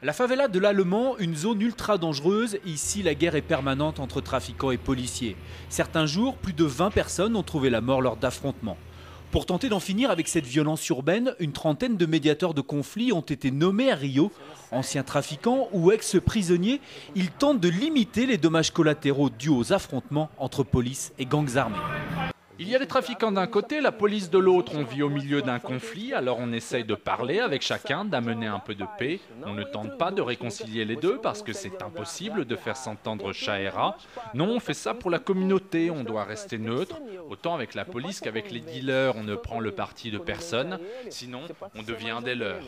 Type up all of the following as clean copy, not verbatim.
La favela de l'Allemand, une zone ultra dangereuse. Ici, la guerre est permanente entre trafiquants et policiers. Certains jours, plus de 20 personnes ont trouvé la mort lors d'affrontements. Pour tenter d'en finir avec cette violence urbaine, une trentaine de médiateurs de conflits ont été nommés à Rio. Anciens trafiquants ou ex-prisonniers, ils tentent de limiter les dommages collatéraux dus aux affrontements entre police et gangs armés. Il y a les trafiquants d'un côté, la police de l'autre. On vit au milieu d'un conflit, alors on essaye de parler avec chacun, d'amener un peu de paix. On ne tente pas de réconcilier les deux parce que c'est impossible de faire s'entendre chat et rat. Non, on fait ça pour la communauté, on doit rester neutre. Autant avec la police qu'avec les dealers, on ne prend le parti de personne, sinon on devient des leurs.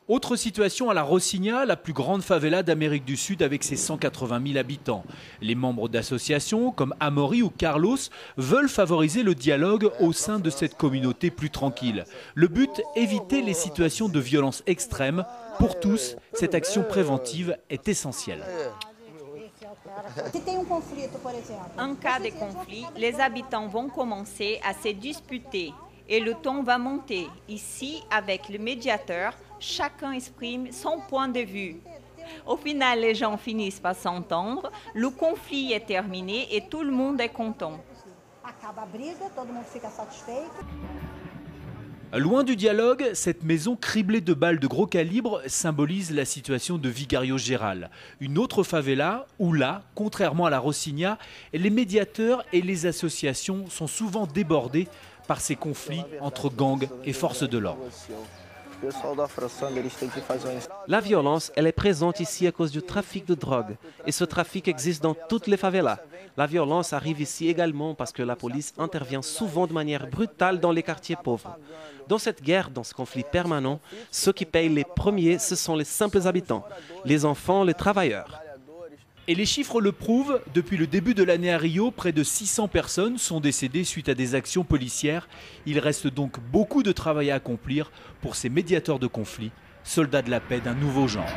Autre situation à la Rocinha, la plus grande favela d'Amérique du Sud avec ses 180 000 habitants. Les membres d'associations comme Amaury ou Carlos veulent favoriser le dialogue au sein de cette communauté plus tranquille. Le but, éviter les situations de violence extrême. Pour tous, cette action préventive est essentielle. En cas de conflit, les habitants vont commencer à se disputer et le ton va monter. Ici, avec le médiateur, chacun exprime son point de vue. Au final, les gens finissent par s'entendre, le conflit est terminé et tout le monde est content. Loin du dialogue, cette maison criblée de balles de gros calibre symbolise la situation de Vigario Geral. Une autre favela où là, contrairement à la Rocinha, les médiateurs et les associations sont souvent débordés par ces conflits entre gangs et forces de l'ordre. La violence, elle est présente ici à cause du trafic de drogue. Et ce trafic existe dans toutes les favelas. La violence arrive ici également parce que la police intervient souvent de manière brutale dans les quartiers pauvres. Dans cette guerre, dans ce conflit permanent, ceux qui payent les premiers, ce sont les simples habitants, les enfants, les travailleurs. Et les chiffres le prouvent, depuis le début de l'année à Rio, près de 600 personnes sont décédées suite à des actions policières. Il reste donc beaucoup de travail à accomplir pour ces médiateurs de conflits, soldats de la paix d'un nouveau genre.